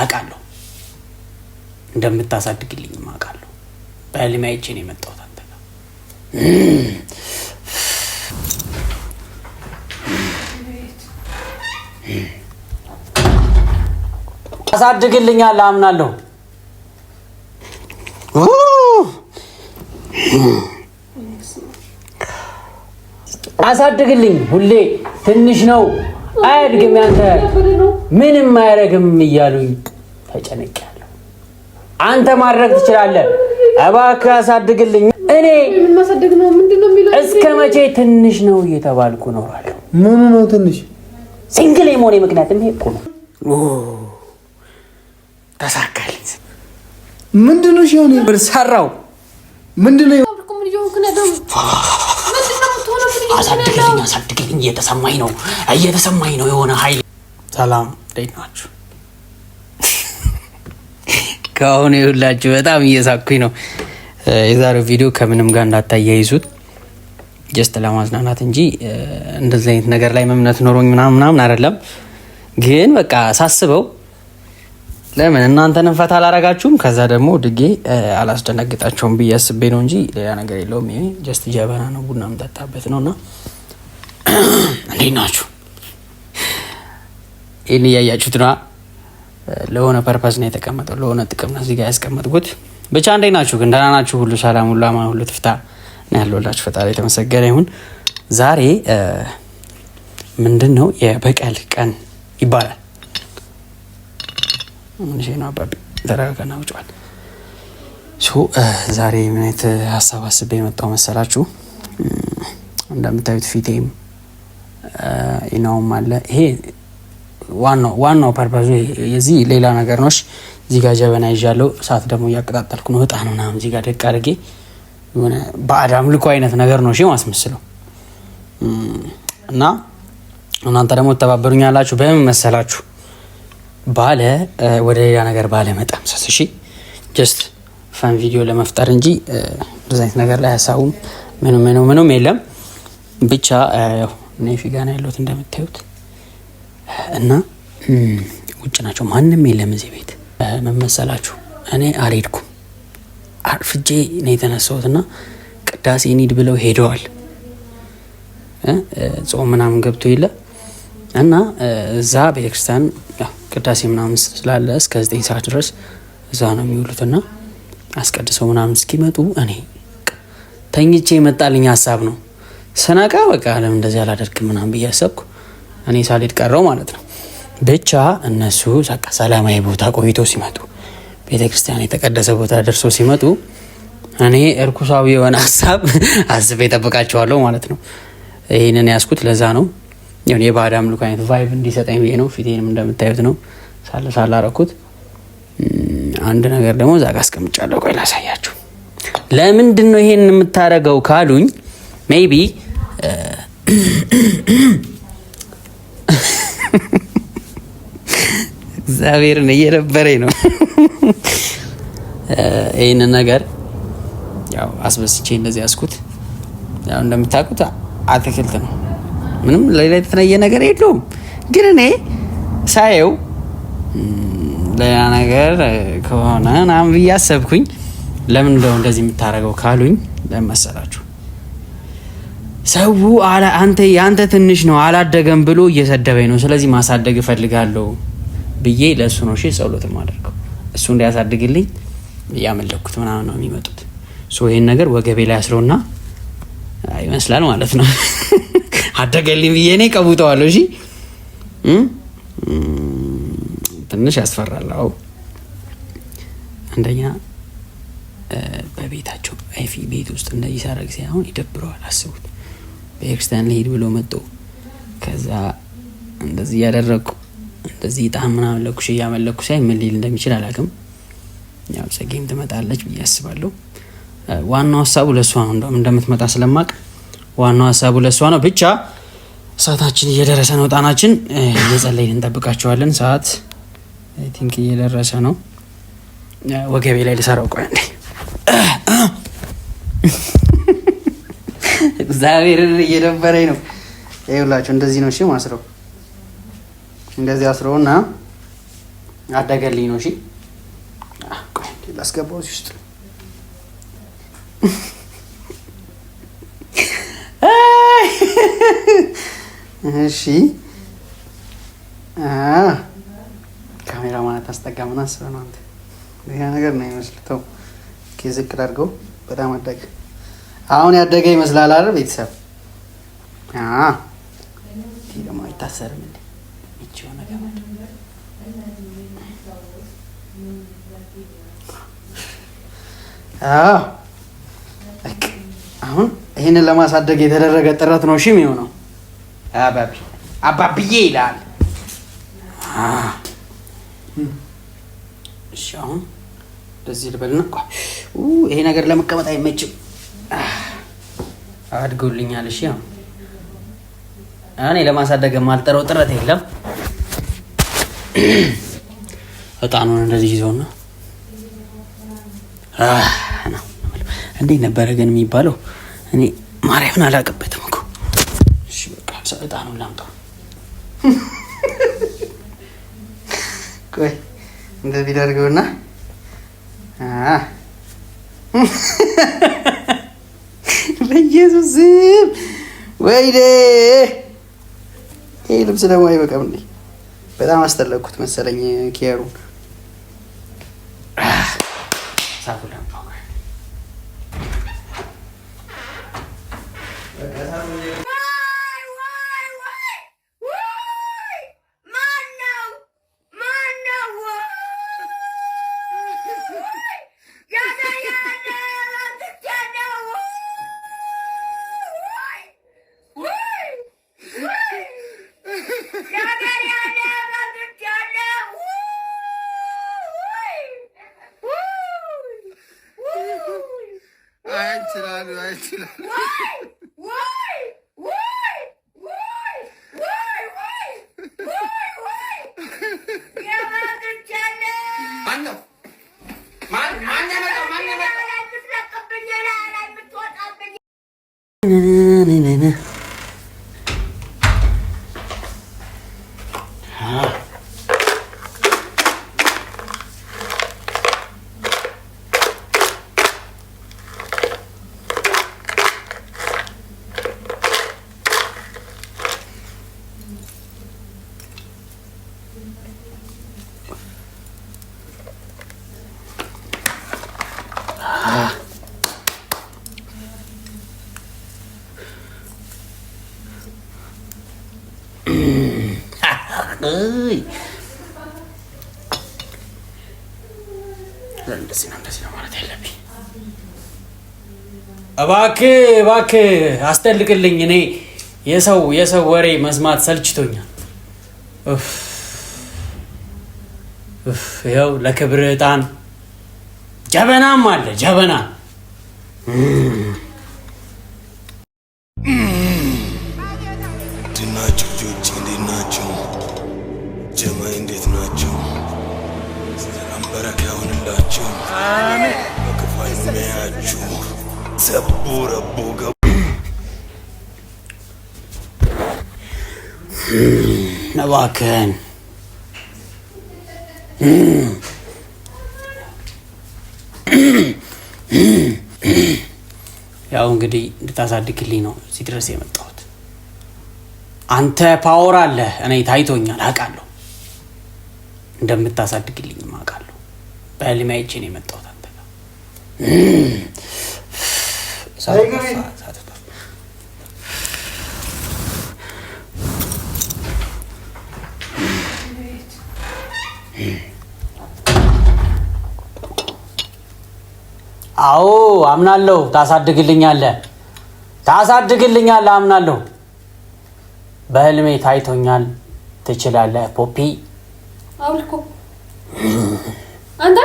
አውቃለሁ እንደምታሳድግልኝም አውቃለሁ። በህልሜ አይቼ ነው የመጣሁት አንተ ጋር። አሳድግልኛለህ አምናለሁ። አሳድግልኝ። ሁሌ ትንሽ ነው አያድግም፣ ያንተ ምንም አያረግም እያሉኝ ተጨነቅያለሁ። አንተ ማድረግ ትችላለህ። እባክህ አሳድግልኝ። እኔ ምን ማሳደግ ነው? ምንድነው የሚለው? እስከ መቼ ትንሽ ነው እየተባልኩ እኖራለሁ? ምን ነው ትንሽ? ሲንግል የመሆኔ ምክንያት ይሄ እኮ ነው። ተሳካልኝ። ምንድነው ሻውን ብር ሰራው? ምንድነው? አሳድግልኝ። እየተሰማኝ ነው የሆነ ኃይል። ሰላም እንዴት ናችሁ? ከአሁን ይኸውላችሁ በጣም እየሳኩኝ ነው። የዛሬው ቪዲዮ ከምንም ጋር እንዳታያይዙት፣ ጀስት ለማዝናናት እንጂ እንደዚህ አይነት ነገር ላይ እምነት ኖሮኝ ምናምን አይደለም። ግን በቃ ሳስበው ለምን እናንተንም ፈታ አላረጋችሁም፣ ከዛ ደግሞ ድጌ አላስደነግጣቸውም ብዬ አስቤ ነው እንጂ ሌላ ነገር የለውም። ይሄ ጀስት ጀበና ነው፣ ቡና የምጠጣበት ነውና እንዴት ናችሁ? ይህን እያያችሁት ነዋ። ለሆነ ፐርፐስ ነው የተቀመጠው፣ ለሆነ ጥቅም ነው እዚህ ጋር ያስቀመጥኩት። ብቻ እንዴት ናችሁ? ግን ደህና ናችሁ? ሁሉ ሰላም፣ ሁሉ አማን፣ ሁሉ ትፍታ ነው ያለውላችሁ። ፈጣሪ የተመሰገነ ይሁን። ዛሬ ምንድን ነው የበቀል ቀን ይባላል። ምን ነው አባቢ ተረጋጋና ውጭዋል። ዛሬ ምን አይነት ሀሳብ አስቤ የመጣው መሰላችሁ? እንደምታዩት ፊቴም ኢናውም አለ። ይሄ ዋናው ፐርፐዙ የዚህ ሌላ ነገር ነው። እዚህ ጋር ጀበና ይዣለሁ፣ እሳት ደግሞ እያቀጣጠልኩ ነው። እጣን ምናምን እዚህ ጋር ደቅ አድርጌ የሆነ ባዕድ አምልኮ አይነት ነገር ነው ማስመስለው እና እናንተ ደግሞ ተባበሩኛላችሁ። በምን መሰላችሁ? ባለ ወደ ሌላ ነገር ባለ መጠምሰስ። እሺ ጀስት ፋን ቪዲዮ ለመፍጠር እንጂ እንደዚህ አይነት ነገር ላይ ሀሳቡም ምንም የለም። ብቻ ያው እኔ ፊጋና ያለሁት እንደምታዩት እና ውጭ ናቸው፣ ማንም የለም እዚህ ቤት። ምን መሰላችሁ? እኔ አልሄድኩም፣ አርፍጄ ነው የተነሳሁት እና ቅዳሴ እንሂድ ብለው ሄደዋል። ጾም ምናምን ገብቶ የለ እና እዛ ቤተክርስቲያን ቅዳሴ ምናምን ስላለ እስከ 9 ሰዓት ድረስ እዛ ነው የሚውሉትና አስቀድሰው ምናምን እስኪመጡ እኔ ተኝቼ የመጣልኝ ሀሳብ ነው። ስነቃ በቃ ለምን እንደዚህ አላደርግም ምናምን ብዬ አሰብኩ። እኔ ሳልሄድ ቀረው ማለት ነው። ብቻ እነሱ ሰላማዊ ቦታ ቆይተው ሲመጡ፣ ቤተክርስቲያን የተቀደሰ ቦታ ደርሶ ሲመጡ እኔ እርኩሳዊ የሆነ ሀሳብ አስቤ እጠብቃቸዋለሁ ማለት ነው። ይህንን ያስኩት ለዛ ነው። ይሁን የባዕድ አምልኮ አይነት ቫይብ እንዲሰጠኝ ብዬ ነው። ፊቴንም እንደምታዩት ነው ሳለ አረኩት። አንድ ነገር ደግሞ እዛ ጋር አስቀምጫለሁ። ቆይ ላሳያችሁ። ለምንድን ነው ይሄን የምታረገው ካሉኝ ሜይቢ እግዚአብሔርን እየነበረኝ ነው። ይህንን ነገር ያው አስበስቼ እንደዚህ ያስኩት። ያው እንደምታውቁት አትክልት ነው፣ ምንም ሌላ የተለየ ነገር የለውም። ግን እኔ ሳየው ሌላ ነገር ከሆነ ምናምን ብዬ አሰብኩኝ። ለምን እንደው እንደዚህ የምታደርገው ካሉኝ ለመሰላችሁ ሰው አንተ ትንሽ ነው አላደገም ብሎ እየሰደበኝ ነው። ስለዚህ ማሳደግ እፈልጋለሁ ብዬ ለእሱ ነው ጸሎት የማደርገው። እሱ እንዲያሳድግልኝ እያመለኩት ምናምን ነው የሚመጡት። ይሄን ነገር ወገቤ ላይ አስረውና ይመስላል ማለት ነው አደገልኝ ብዬ እኔ ቀቡጠዋለሁ። እሺ ትንሽ ያስፈራል። አዎ አንደኛ በቤታቸው አይፊ ቤት ውስጥ እንደዚህ ሳረግ ሲሆን ይደብረዋል። አስቡት፣ በኤክስተርን ሊሄድ ብሎ መጥቶ ከዛ እንደዚህ ያደረኩ እንደዚህ ጣም ምናምን ለኩሽ እያመለኩ ሳይ ምን ሊል እንደሚችል አላውቅም። ያው ጸጌም ትመጣለች ብዬ አስባለሁ። ዋናው ሀሳቡ ለሷ ነው። እንደምትመጣ ስለማቅ ዋናው ሀሳቡ ለሷ ነው። ብቻ ሰዓታችን እየደረሰ ነው። ጣናችን እየጸለይን እንጠብቃቸዋለን። ሰዓት አይ ቲንክ እየደረሰ ነው። ወገቤ ላይ ልሰራው። ቆይ እንዴ እግዚአብሔርን እየደበረኝ ነው። ይኸውላችሁ እንደዚህ ነው። እሺ ማስረው እንደዚህ አስረውና አደገልኝ ነው። እሺ ላስገባው እዚህ ውስጥ እሺ ካሜራ ማለት አስጠጋ ምን አስበህ ነው አንተ? ይሄ ነገር ነው የሚመስለው። ዝቅ አድርገው በጣም አደገ። አሁን ያደገ ይመስላል አይደል ቤተሰብ? ይሄ ደግሞ አይታሰርም እንዴ? እቺ ሆነ ገመድ አሁን ይሄንን ለማሳደግ የተደረገ ጥረት ነው። እሺ የሚሆነው አባብዬ ይላል። እሺ አሁን እንደዚህ ልበልና ይሄ ነገር ለመቀመጥ አይመችም። አድጎልኛል። እሺ አሁን እኔ ለማሳደግ የማልጠረው ጥረት የለም። እጣኑን እንደዚህ ይዘውና ነው እንዴት ነበረ ግን የሚባለው? እኔ ማርያምን አላውቅበትም እኮ። እሺ በቃ እጣኑን ላምጣው። ቆይ እንደዚህ ዳርገውና በኢየሱስ ወይኔ ይሄ ልብስ ደግሞ አይበቃም እንዴ? በጣም አስጠለቅኩት መሰለኝ ኪያሩን። እንደዚህ ነው ማለት ያለብኝ። እባክህ አስጠልቅልኝ። እኔ የሰው ወሬ መስማት ሰልችቶኛል። ይኸው ለክብር ዕጣን ጀበናም አለ። ጀበና ድናችሁ ልጆች እንዴት ናቸው? ጀማይ እንዴት ናቸው? ሰላም በረካ ይሁንላችሁ። በክፉ አይመያችሁ። ዘቡ ረቡ ገቡ እባክህን ያው እንግዲህ እንድታሳድግልኝ ነው እዚህ ድረስ የመጣሁት። አንተ ፓወር አለ፣ እኔ ታይቶኛል፣ አውቃለሁ። እንደምታሳድግልኝም አውቃለሁ። በህልሜ አይቼ ነው የመጣሁት አንተ ጋር። አዎ አምናለሁ። ታሳድግልኛለህ፣ አምናለሁ። በህልሜ ታይቶኛል። ትችላለህ ፖፒ። አውልኮ አንተ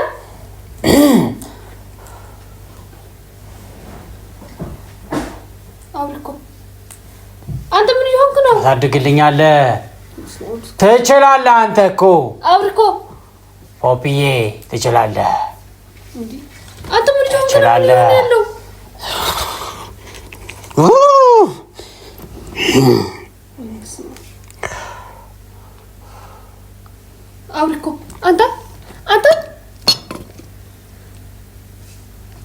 አውልኮ አንተ ምን ይሆንክ ነው? ታሳድግልኛለህ፣ ትችላለህ። አንተ እኮ አውልኮ ፖፒዬ ትችላለህ። አንተ ምን ይሆንክ ነው? አውልኮ አንተ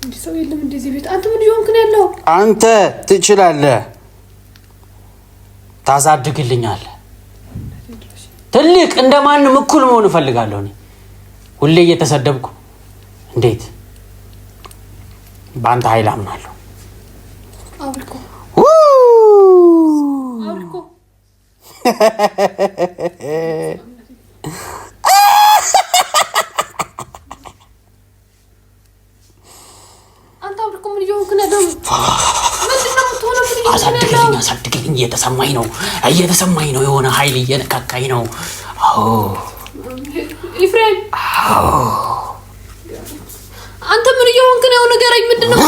እንዴ ሰው የለም እንደዚህ ቤት። አንተ ምን ይሆንክ ነው ያለው? አንተ ትችላለህ፣ ታሳድግልኛለህ። ትልቅ እንደማንም እኩል መሆን እፈልጋለሁ እኔ። ሁሌ እየተሰደብኩ እንዴት በአንተ ኃይል አምናለሁ። አውልቆ አንተ አውልቆ ምን ይሆንክ ነው ያለው? ምንድነው የምትሆነው? አሳድግልኝ፣ እየተሰማኝ ነው የሆነ ኃይል እየነካካኝ ነው። አዎ ኤፍሬም፣ አንተ ምን እየሆንክ ነው? ንገረኝ፣ ምንድነው?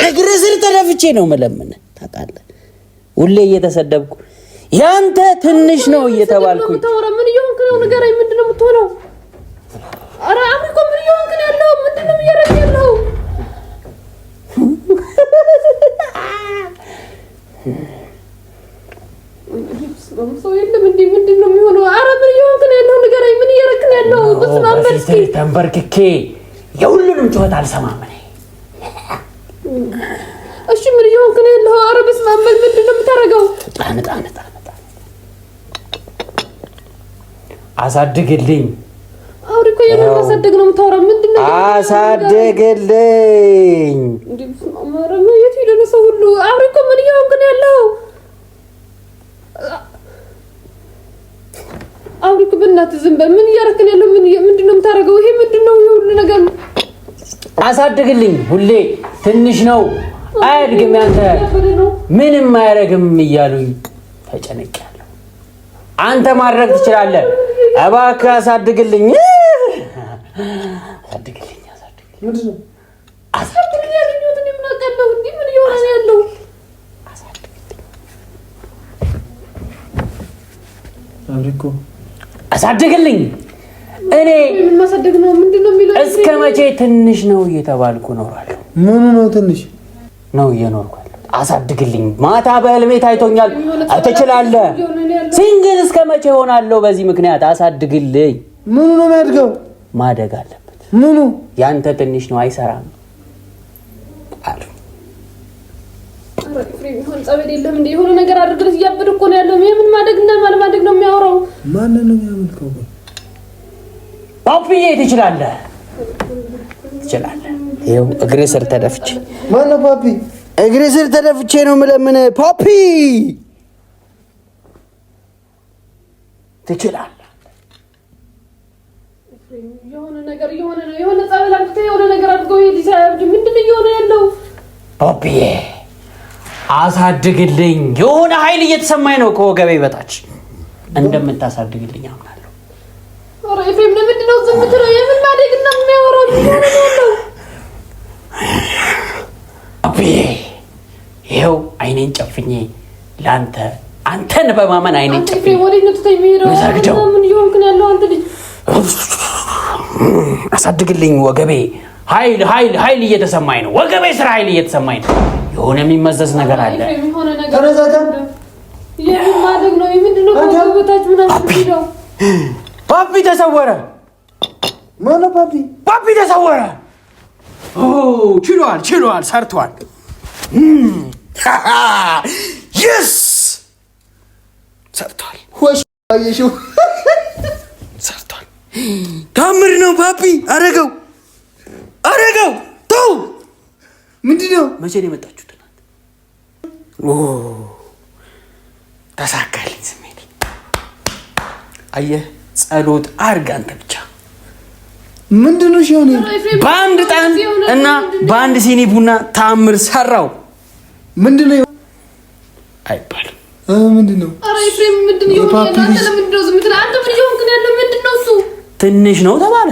እግር ስር ተደፍቼ ነው መለምን። ታውቃለህ፣ ሁሌ እየተሰደብኩ ያንተ ትንሽ ነው እየተባልኩኝ። ምን እየሆንክ ነው? ንገረኝ፣ ምንድነው የምትሆነው? ኧረ አምልኮ ምን እየሆንክ ነው ያለው? ምንድነው እያደረግህ ያለው? ሰው የለም እንዴ? ምንድነው የሚሆነው? ኧረ ምን እየሆንክ ነው ያለው? ንገረኝ፣ ምን እያደረግህ ነው ያለው? በስመ አብ በል እስኪ። ተንበርክኬ የሁሉንም ጩኸት አልሰማም እኔ። እሺ ምን እየሆንክ ነው ያለው? ኧረ በስመ አብ በል። ምንድነው የምታደርገው? ጣን አሳድግልኝ። አውሪ እኮ የምን ማሳደግ ነው የምታወራው? ምንድነው? አሳድግልኝ። እንዴ ማረም የት ሄደ ነው ሰው ሁሉ? አውሪ እኮ ምን እየሆንክ ነው ያለው? አውሪ እኮ በእናትህ ዝም በል። ምን እያደረክ ነው ያለው? ምንድነው የምታደርገው? ይሄ ምንድነው የሁሉ ነገር? አሳድግልኝ። ሁሌ ትንሽ ነው አያድግም፣ ያንተ ምንም አያደርግም እያሉኝ ተጨነቅያለሁ። አንተ ማድረግ ትችላለህ። እባክህ አሳድግልኝ። ምንድነው? አሳድግልኝ ያገኘሁት እኔ ምን አውቃለሁ? እንዴ ምን እየሆነ ነው ያለው? አሳድግልኝ። እኔ ምን ማሳደግ ነው? ምንድነው የሚለው? እስከ መቼ ትንሽ ነው እየተባልኩ እኖራለሁ? ምኑ ነው ትንሽ ነው እየኖርኩ ያለሁት? አሳድግልኝ። ማታ በህልሜ ታይቶኛል። ትችላለህ። ሲንግል እስከ መቼ ሆናለሁ በዚህ ምክንያት? አሳድግልኝ። ምኑ ነው የሚያድገው? ማደግ አለበት። ምኑ? ያንተ ትንሽ ነው አይሰራም አሉ። ፍሬም ይሁን ጸበል የለም እንዴ? የሆነ ነገር አድርግለት። እያበደ እኮ ነው ያለው። ምን ማደግና ማለማደግ ነው የሚያወራው? ማን ነው የሚያመልከው? ፓፒዬ ትችላለህ። ይኸው እግሬ ስር ተደፍቼ። ማን ነው ፓፒ? እግሬ ስር ተደፍቼ ነው የምለምን። ፓፒ ትችላለህ። የሆነ ጸበል አድርገህ የሆነ ነገር አድርገው ይዲሳብ ምንድነው እየሆነ ያለው? ፓፒዬ አሳድግልኝ። የሆነ ኃይል እየተሰማኝ ነው ከወገቤ በታች። እንደምታሳድግልኝ አምናለሁ። ኧረ ኤፍሬም ለምንድን ነው ዝም ብትለው? የምን ማደግና የሚያወራው እየሆነ ነው ያለው? ፓፒዬ ይኸው አይኔን ጨፍኜ ለአንተ አንተን በማመን አይኔን ጨፍኜ ወዴት ነው ትተኸኝ የምሄደው? ምን እየሆንክ ነው ያለው አንተ ልጅ? አሳድግልኝ። ወገቤ ኃይል እየተሰማኝ ነው። ወገቤ ስራ ኃይል እየተሰማኝ ነው። የሆነ የሚመዘዝ ነገር አለ። የምን ማደግ ነው? ምንድነው በታች ምን አስቢለው? ፓፒ ተሰወረ። ማነው ፓፒ? ፓፒ ተሰወረ። ችሏል፣ ሰርቷል። የስ ሰርቷል። አየሽው? ሰርቷል። ታምር ነው ፓፒ። አረገው። ተው። ምንድነው? መቼ ነው የመጣችሁት? ተሳካልኝ ስሜቴ። አየህ፣ ጸሎት አድርግ አንተ ብቻ። ምንድነው ሻኔ? በአንድ ጣን እና በአንድ ሲኒ ቡና ታምር ሰራው። ምንድነው አይባልም። ምንድነው? ኧረ ኤፍሬም ምንድነው ያለው? አንተ ለምንድነው ዝም ብለህ? አንተ ምን እየሆንክ ነው ያለው? ምንድነው እሱ? ትንሽ ነው ተባለ።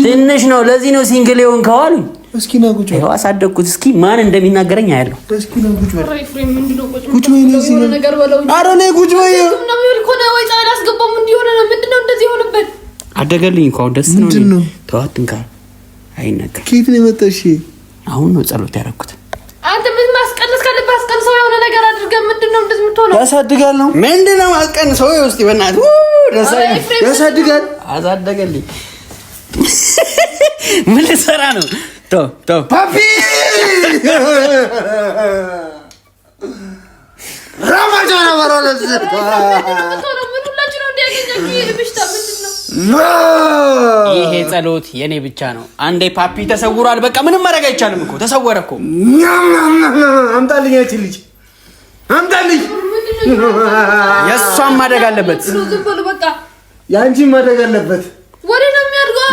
ትንሽ ነው፣ ለዚህ ነው ሲንግል የሆንከው አሉኝ። እስኪ ና ቁጭ በል። አሳደግኩት። እስኪ ማን እንደሚናገረኝ አያለሁ። እስኪ ና ቁጭ በል። ኧረ ኤፍሬም ምንድነው? ቁጭ በይ ነው የሆነ ነገር በለው። ኧረ ነይ ቁጭ በይ። ምንም ነው ይልኮና ወይ ጻል አስገባም እንዲሆነ ነው። ምንድነው እንደዚህ የሆነበት? አደገልኝ እኮ ደስ ነው። ምንድነው? ተዋትንካ አይነገር። ከየት ነው የመጣሽ? አሁን ነው ጸሎት ያደረኩት። አንተ ምን ማስቀነስ ካለብህ አስቀንሰው። የሆነ ነገር አድርገህ ምንድነው እንደዚህ የምትሆነው? ያሳድጋል ነው ምንድነው አልቀንሰው እስቲ በእናትህ ያሳድጋል አሳደገልኝ ምን ልሰራ ነው ተው ፓፒ ረመዳን ወራለስ ይሄ ጸሎት የኔ ብቻ ነው። አንዴ ፓፒ ተሰውሯል። በቃ ምንም ማድረግ አይቻልም እኮ ተሰወረ እኮ። አምጣልኝ እቺ ልጅ አምጣልኝ። የእሷም ማደግ አለበት። ያንቺም ማደግ አለበት። ወደ ነው የሚያድገው።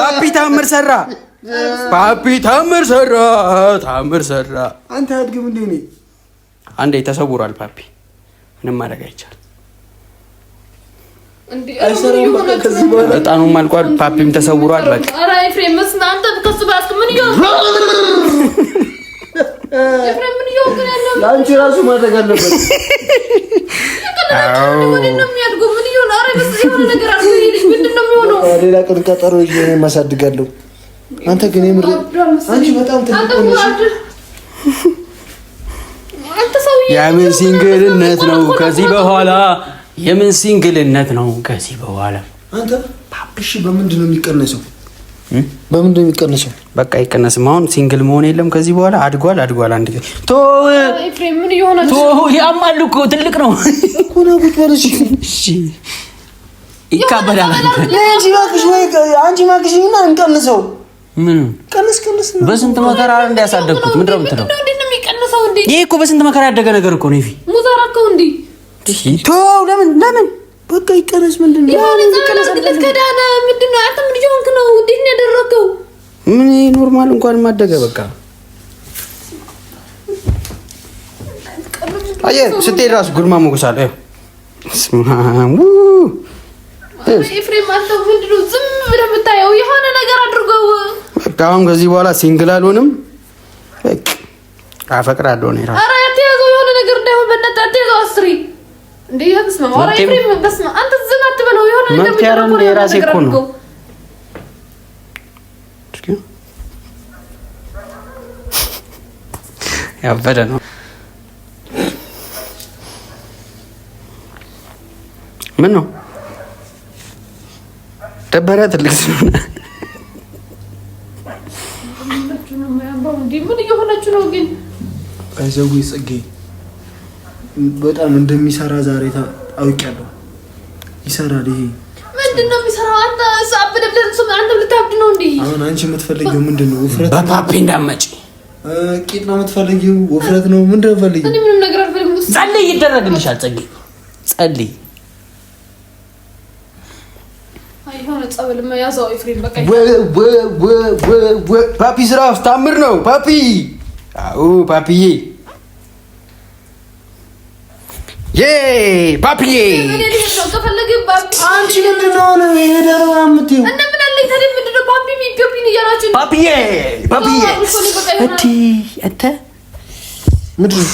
ፓፒ ታምር ሰራ። ፓፒ ታምር ሰራ። አንተ አድግም እንዴ ነኝ። አንዴ ተሰውሯል ፓፒ። ምንም ማድረግ አይቻልም። በጣም አልቋል። ፓፒም ተሰውሯል። በቃ ኧረ ኤፍሬም መስና አንተ ከሱ ባስክ ምን ይሆን? ኤፍሬም ምን ይሆን ግን ያለው አንቺ ራሱ ማድረግ አለበት። ወደ ነው የሚያድገው። ምን ይሆን? ኧረ በስ የሆነ ነገር አለ። ምንድን ነው የሚሆነው? ሌላ ቀን ቀጠሮ ይዤ ማሳድጋለሁ። አንተ ግን የምር አንቺ በጣም ትልቅ ነሽ። አንተ ሰውዬ የምን ሲንግልነት ነው ከዚህ በኋላ? የምን ሲንግልነት ነው ከዚህ በኋላ? አንተ ፓፒሽ በምንድን ነው የሚቀነሰው? በምንድን ነው የሚቀነሰው? በቃ አይቀነስም። አሁን ሲንግል መሆን የለም ከዚህ በኋላ። አድጓል። አንድ ጊዜ ኤፍሬም ምን ይሆናል? ያማሉ እኮ ትልቅ ነው እኮ ነው። ቁጭ በለሽ። እሺ ይካበዳል። አንቺ ማክሽና እንቀንሰው። ምን ቀንስ ነው። በስንት መከራ እንዳያሳደግኩት ምንድን ነው የምትለው? እንዴት ነው የሚቀነሰው እንዴ? ይሄ እኮ በስንት መከራ ያደገ ነገር እኮ ነው። ይፊ ሙዛራከው እንዴ? ለምን በቃ ይቀነስ። ምንድን ነው ያው ለዛለት ከዳነ ምንድን ነው? አንተ ምን ጆንክ ነው? እንዴት ነው ያደረከው? ምን ኖርማል እንኳን ማደገ በቃ አየ ስትሄድ ራሱ ጉርማ ሞገስ አለ። ኤፍሬም አንተ ምንድን ነው ዝም ብለህ የምታየው? የሆነ ነገር አድርገው። በቃ አሁን ከዚህ በኋላ ሲንግል አልሆንም። በቃ አፈቅራለሁ ነው ራሱ። ኧረ አትያዘው፣ የሆነ ነገር እንዳይሆን በእናትህ አትያዘው። አስሪ እንዴ ያስማ ወራ ኤፍሬም በስማ አንተ ዝም አትበለው። የሆነ ነገር ምትያረን የራሴ እኮ ነው። ያበደ ነው። ምን ነው ደበረ ትልቅ ስለሆነ ምን እየሆናችሁ ነው ግን? አይዘው ጽጌ በጣም እንደሚሰራ ዛሬ አውቄያለሁ። ይሰራል። ይሄ ምንድን ነው የሚሰራው? አንተ ሳብደብደን ሰው አንተ ልታብድ ነው እንዴ? አሁን አንቺ የምትፈልጊው ምንድን ነው? ውፍረት በፓፒ እንዳመጪ ቂጥ ነው የምትፈልጊው? ውፍረት ነው? ምንድን ነው የምትፈልጊው? እኔ ምንም ነገር አልፈልግም። ጸልይ ይደረግልሻል። ጽጌ ጸልይ። አይሆነ ጸበል ማያዛው ኤፍሬም በቃ ፓፒ ስራ ታምር ነው ፓፒ። አዎ ፓፒዬ ፓፒዬ አንቺ ምንድን ነው የሄደው የምትይው? እና ምን አለኝ ታዲያ? ምንድን ነው ፓፒ ሚፒዮፒን እያላችሁ? ፓፒዬ አንተ ምንድን ነው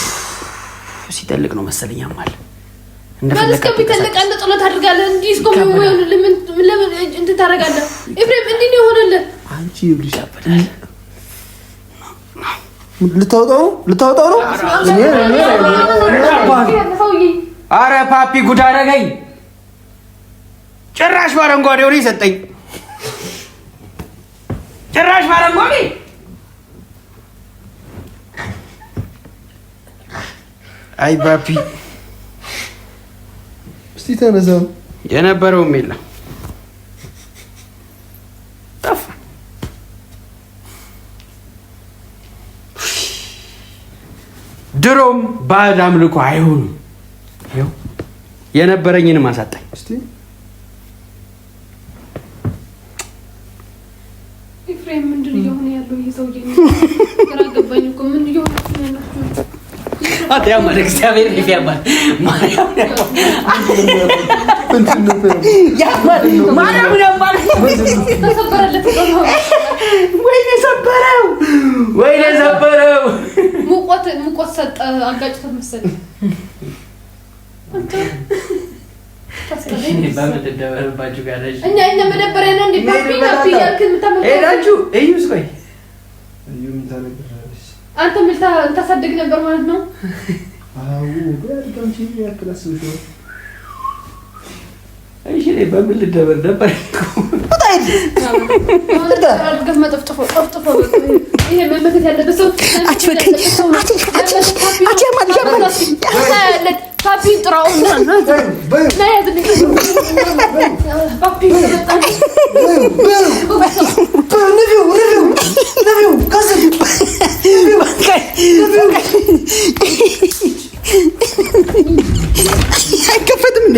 ሲጠልቅ ነው መሰለኝ ያማል። እንደፈለከ ቢተልቅ አንተ ጸሎት አድርጋለህ እንጂ እስኮም ይሆን ለምን እንትን ታደርጋለህ? ኤፍሬም እንዲህ ነው የሆነልህ። አንቺ ይብልሽ አበደ ልታወጣው ነው። አረ ፓፒ ጉድ አደረገኝ። ጭራሽ ባረንጓዴ ወሬ ሰጠኝ። ጭራሽ ባረንጓዴ አይ ፓፒ እስቲ ተነሳው። የነበረውም የለም ጠፋ። ድሮም ባዕድ አምልኮ አይሆንም። ይኸው የነበረኝንም አሳጣኝ። እስቲ ኤፍሬም ምንድን እየሆነ ያለው? ይዘውዬ ግራ ገባኝ እኮ ምን እየሆነ ያለው? አት ያማል እግዚአብሔር ይፈያማል። ማርያም ያማል። ተሰበረለት። ወይኔ ሰበረው። ሙቆት ሰጠ። አጋጭቶት መሰለኝ። እኛ መደበሪያ ነው እንዴ? ፓፒ ያልክ የምታመጣው ሄዳችሁ እዩስ። ቆይ አንተ ምን ታሳድግ ነበር ማለት ነው? እሺ በምን ልደበር ነበር አይከፈትም እንዴ?